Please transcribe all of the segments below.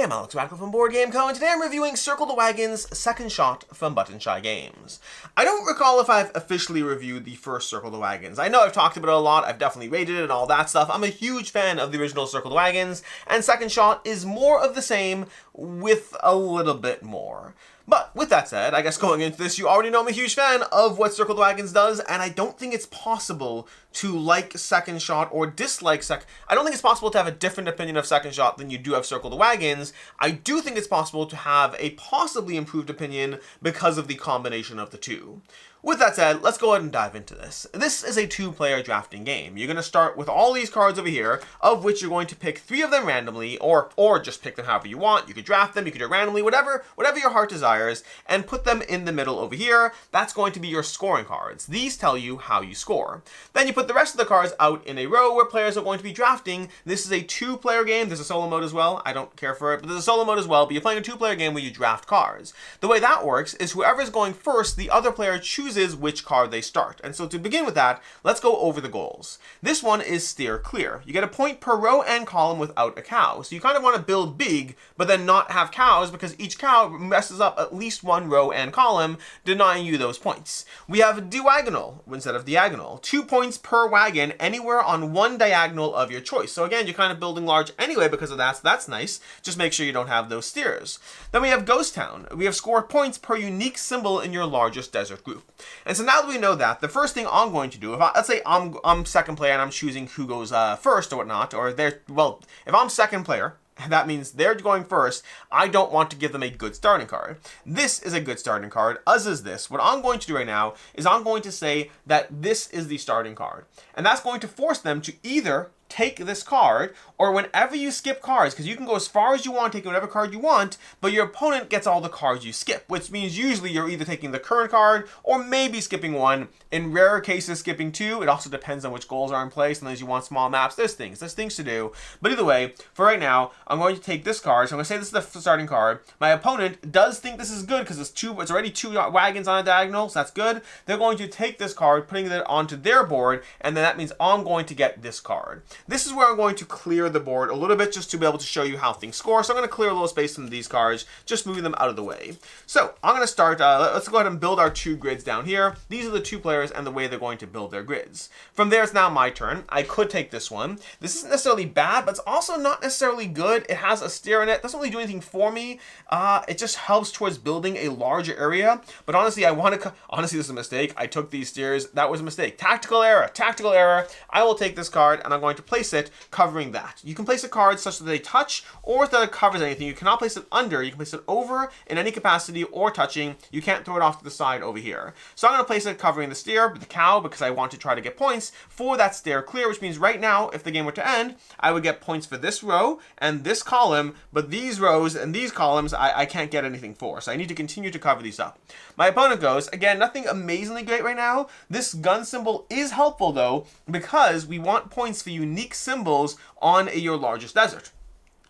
I'm Alex Radcliffe from Board Game Co, and today I'm reviewing Circle the Wagons' Second Shot from Button Shy Games. I don't recall if I've officially reviewed the first Circle the Wagons. I know I've talked about it a lot, I've definitely rated it and all that stuff. I'm a huge fan of the original Circle the Wagons, and Second Shot is more of the same with a little bit more. But with that said, I guess going into this, you already know I'm a huge fan of what Circle the Wagons does, and I don't think it's possible to like Second Shot or dislike I don't think it's possible to have a different opinion of Second Shot than you do of Circle the Wagons. I do think it's possible to have a possibly improved opinion because of the combination of the two. With that said, let's go ahead and dive into this. This is a two-player drafting game. You're going to start with all these cards over here, of which you're going to pick 3 of them randomly, or just pick them however you want. You could draft them, you could do it randomly, whatever your heart desires, and put them in the middle over here. That's going to be your scoring cards. These tell you how you score. Then you put the rest of the cards out in a row where players are going to be drafting. This is a 2-player game. There's a solo mode as well. I don't care for it, but there's a solo mode as well, but you're playing a 2-player game where you draft cards. The way that works is whoever's going first, the other player chooses which card they start. And so to begin with that, let's go over the goals. This one is steer clear. You get a point per row and column without a cow. So you kind of want to build big, but then not have cows, because each cow messes up at least one row and column, denying you those points. We have diagonal instead of diagonal. 2 points per wagon anywhere on one diagonal of your choice. So again, you're kind of building large anyway because of that, so that's nice. Just make sure you don't have those steers. Then we have ghost town. We have score points per unique symbol in your largest desert group. And so now that we know that, the first thing I'm going to do, let's say I'm second player and I'm choosing who goes first or whatnot, or if I'm second player, that means they're going first, I don't want to give them a good starting card. This is a good starting card, as is this. What I'm going to do right now is I'm going to say that this is the starting card. And that's going to force them to either take this card, or whenever you skip cards, because you can go as far as you want, taking whatever card you want, but your opponent gets all the cards you skip, which means usually you're either taking the current card, or maybe skipping one. In rarer cases, skipping 2. It also depends on which goals are in place. Sometimes you want small maps. There's things to do. But either way, for right now, I'm going to take this card. So I'm going to say this is the starting card. My opponent does think this is good because it's already 2 wagons on a diagonal, so that's good. They're going to take this card, putting it onto their board, and then that means I'm going to get this card. This is where I'm going to clear the board a little bit just to be able to show you how things score. So I'm going to clear a little space from these cards, just moving them out of the way. So I'm going to start, let's go ahead and build our 2 grids down here. These are the 2 players and the way they're going to build their grids. From there, it's now my turn. I could take this one. This isn't necessarily bad, but it's also not necessarily good. It has a steer in it. It doesn't really do anything for me. It just helps towards building a larger area. But honestly, this is a mistake. I took these steers. That was a mistake. Tactical error. Tactical error. I will take this card and I'm going to place it covering that. You can place a card such that they touch or that it covers anything. You cannot place it under. You can place it over in any capacity or touching. You can't throw it off to the side over here. So I'm going to place it covering the steer, the cow, because I want to try to get points for that steer clear, which means right now, if the game were to end, I would get points for this row and this column, but these rows and these columns, I can't get anything for. So I need to continue to cover these up. My opponent goes, again, nothing amazingly great right now. This gun symbol is helpful though, because we want points for unique symbols on your largest desert.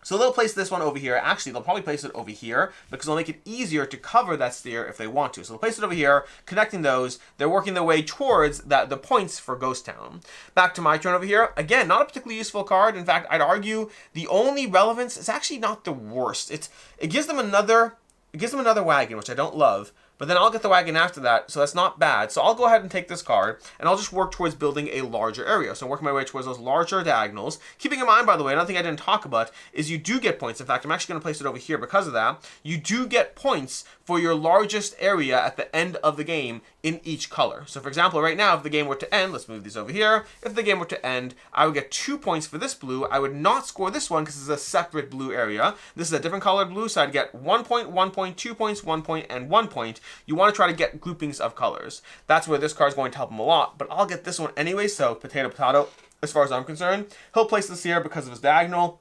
So they'll place this one over here. Actually, they'll probably place it over here because it'll make it easier to cover that steer if they want to. So they'll place it over here, connecting those. They're working their way towards the points for Ghost Town. Back to my turn over here. Again, not a particularly useful card. In fact, I'd argue the only relevance is actually not the worst. It gives them another wagon, which I don't love. But then I'll get the wagon after that, so that's not bad. So I'll go ahead and take this card, and I'll just work towards building a larger area. So I'm working my way towards those larger diagonals. Keeping in mind, by the way, another thing I didn't talk about is you do get points. In fact, I'm actually going to place it over here because of that. You do get points for your largest area at the end of the game in each color. So for example, right now, if the game were to end, let's move these over here. If the game were to end, I would get 2 points for this blue. I would not score this one because it's a separate blue area. This is a different colored blue, so I'd get 1 point, 1 point, 2 points, 1 point, and 1 point. You want to try to get groupings of colors. That's where this card is going to help him a lot, but I'll get this one anyway, so potato, potato, as far as I'm concerned. He'll place this here because of his diagonal,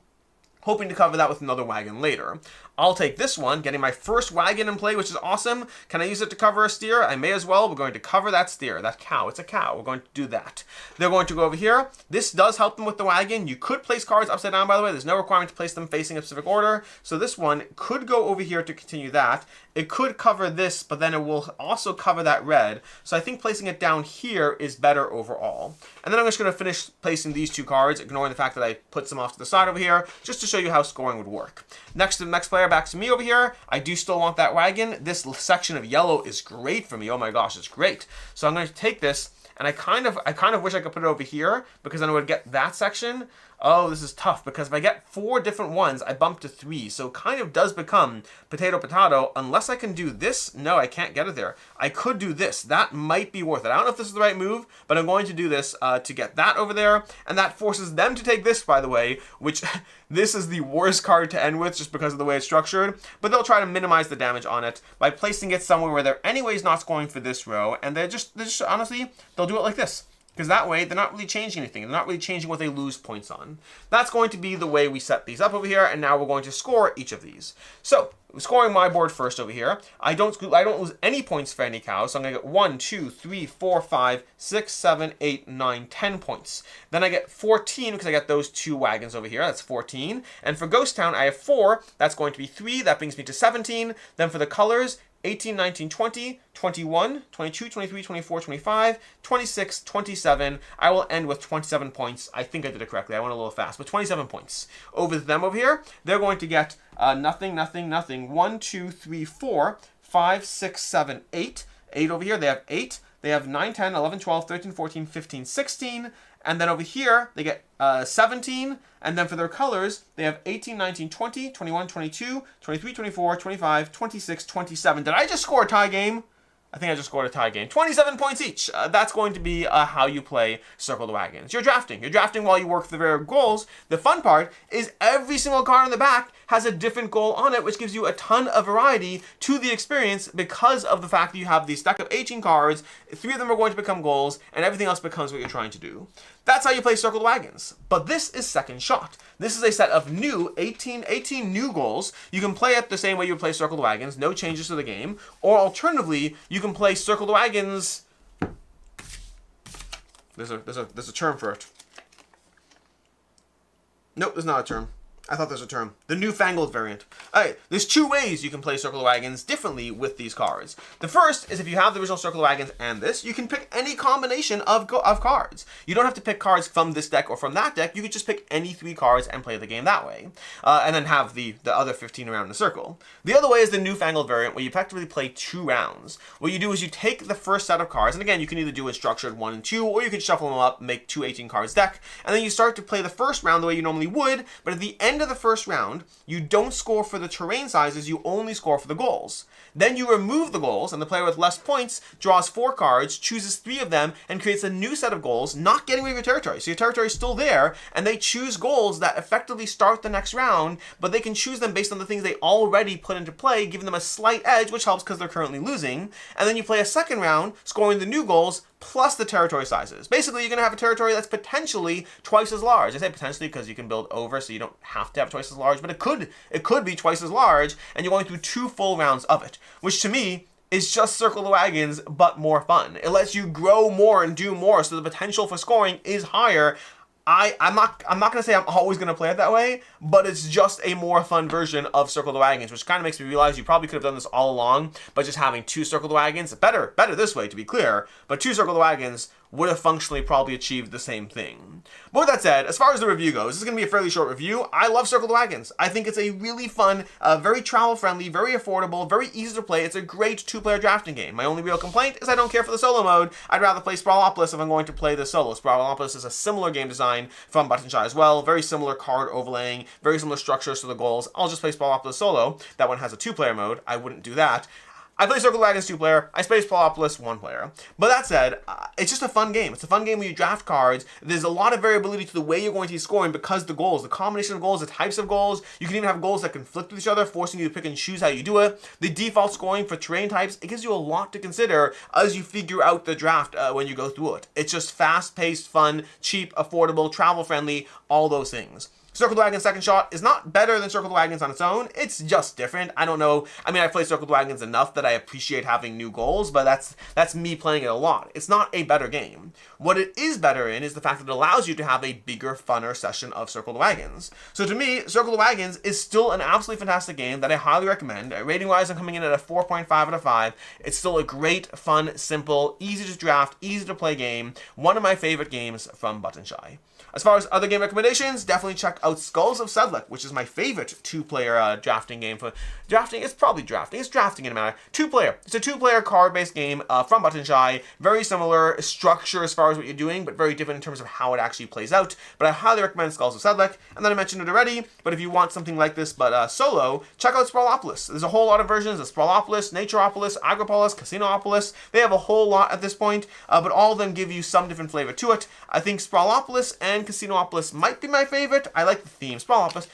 hoping to cover that with another wagon later. I'll take this one, getting my first wagon in play, which is awesome. Can I use it to cover a steer? I may as well. We're going to cover that steer, that cow. It's a cow. We're going to do that. They're going to go over here. This does help them with the wagon. You could place cards upside down, by the way. There's no requirement to place them facing a specific order. So this one could go over here to continue that. It could cover this, but then it will also cover that red. So I think placing it down here is better overall. And then I'm just going to finish placing these 2 cards, ignoring the fact that I put some off to the side over here, just to show show you how scoring would work. Next player, back to me over here. I do still want that wagon. This section of yellow is great for me. Oh my gosh, it's great. So I'm going to take this, and I kind of wish I could put it over here, because then I would get that section. Oh, this is tough, because if I get 4 different ones, I bump to 3. So it kind of does become potato, potato, unless I can do this. No, I can't get it there. I could do this. That might be worth it. I don't know if this is the right move, but I'm going to do this to get that over there. And that forces them to take this, by the way, which this is the worst card to end with just because of the way it's structured. But they'll try to minimize the damage on it by placing it somewhere where they're anyways not scoring for this row. And they're just honestly, they'll do it like this. Because that way, they're not really changing anything. They're not really changing what they lose points on. That's going to be the way we set these up over here, and now we're going to score each of these. So, scoring my board first over here. I don't lose any points for any cow, so I'm going to get 1, 2, 3, 4, 5, 6, 7, 8, 9, 10 points. Then I get 14 because I got those 2 wagons over here. That's 14. And for Ghost Town, I have 4. That's going to be 3. That brings me to 17. Then for the colors, 18, 19, 20, 21, 22, 23, 24, 25, 26, 27. I will end with 27 points. I think I did it correctly. I went a little fast, but 27 points. Over them over here, they're going to get nothing, nothing, nothing. 1, 2, 3, 4, 5, 6, 7, 8. 8 over here, they have 8. They have 9, 10, 11, 12, 13, 14, 15, 16. And then over here, they get 17. And then for their colors, they have 18, 19, 20, 21, 22, 23, 24, 25, 26, 27. Did I just score a tie game? I think I just scored a tie game. 27 points each. That's going to be how you play Circle the Wagons. You're drafting. You're drafting while you work the various goals. The fun part is every single card in the back has a different goal on it, which gives you a ton of variety to the experience because of the fact that you have these stack of 18 cards. 3 of them are going to become goals, and everything else becomes what you're trying to do. That's how you play Circle the Wagons. But this is second shot. This is a set of new 18 new goals. You can play it the same way you would play Circle the Wagons, no changes to the game. Or alternatively, you can play Circle the Wagons. There's a term for it. Nope, there's not a term. I thought there's a term. The newfangled variant. Alright, there's 2 ways you can play Circle the Wagons differently with these cards. The first is if you have the original Circle the Wagons and this, you can pick any combination of cards. You don't have to pick cards from this deck or from that deck. You could just pick any 3 cards and play the game that way. And then have the other 15 around in a circle. The other way is the newfangled variant where you effectively play 2 rounds. What you do is you take the first set of cards, and again, you can either do it structured 1 and 2, or you can shuffle them up, make 2 18 cards deck, and then you start to play the first round the way you normally would, but at the end of the first round, you don't score for the terrain sizes, you only score for the goals. Then you remove the goals, and the player with less points draws 4 cards, chooses 3 of them, and creates a new set of goals, not getting rid of your territory. So your territory is still there, and they choose goals that effectively start the next round, but they can choose them based on the things they already put into play, giving them a slight edge, which helps because they're currently losing. And then you play a second round, scoring the new goals, plus the territory sizes. Basically, you're going to have a territory that's potentially twice as large. I say potentially because you can build over, so you don't have to have twice as large, but it could be twice as large, and you're going through 2 full rounds of it, which to me is just Circle the Wagons, but more fun. It lets you grow more and do more, so the potential for scoring is higher. I'm not going to say I'm always going to play it that way, but it's just a more fun version of Circle the Wagons, which kind of makes me realize you probably could have done this all along, but just having 2 Circle the Wagons, better this way to be clear, but 2 Circle the Wagons would have functionally probably achieved the same thing. But with that said, as far as the review goes, this is going to be a fairly short review. I love Circle the Wagons. I think it's a really fun, very travel-friendly, very affordable, very easy to play. It's a great 2-player drafting game. My only real complaint is I don't care for the solo mode. I'd rather play Sprawlopolis if I'm going to play the solo. Sprawlopolis is a similar game design from Button Shy as well. Very similar card overlaying, very similar structures to the goals. I'll just play Sprawlopolis solo. That one has a 2-player mode. I wouldn't do that. I play Circle the Wagons 2-player, I play Sprawlopolis 1-player. But that said, it's just a fun game. It's a fun game where you draft cards. There's a lot of variability to the way you're going to be scoring because the goals, the combination of goals, the types of goals. You can even have goals that conflict with each other, forcing you to pick and choose how you do it. The default scoring for terrain types, it gives you a lot to consider as you figure out the draft when you go through it. It's just fast-paced, fun, cheap, affordable, travel-friendly, all those things. Circle the Wagons Second Shot is not better than Circle the Wagons on its own. It's just different. I don't know. I mean, I've played Circle the Wagons enough that I appreciate having new goals, but that's me playing it a lot. It's not a better game. What it is better in is the fact that it allows you to have a bigger, funner session of Circle the Wagons. So to me, Circle the Wagons is still an absolutely fantastic game that I highly recommend. Rating-wise, I'm coming in at a 4.5 out of 5. It's still a great, fun, simple, easy to draft, easy to play game. One of my favorite games from Button Shy. As far as other game recommendations, definitely check out Skulls of Sedlec, which is my favorite two-player drafting game. For drafting, it's probably drafting. It's drafting in a matter. Two-player. It's a two-player card-based game from Button Shy. Very similar structure as far as what you're doing, but very different in terms of how it actually plays out. But I highly recommend Skulls of Sedlec. And then I mentioned it already, but if you want something like this but solo, check out Sprawlopolis. There's a whole lot of versions of Sprawlopolis, Naturopolis, Agropolis, Casinopolis. They have a whole lot at this point, but all of them give you some different flavor to it. I think Sprawlopolis and Casinopolis might be my favorite. I like the theme. Sprawlopolis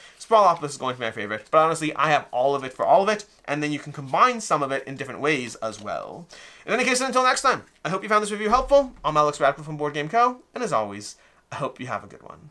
is going to be my favorite, but honestly, I have all of it for all of it, and then you can combine some of it in different ways as well. In any case, until next time, I hope you found this review helpful. I'm Alex Radcliffe from Board Game Co., and as always, I hope you have a good one.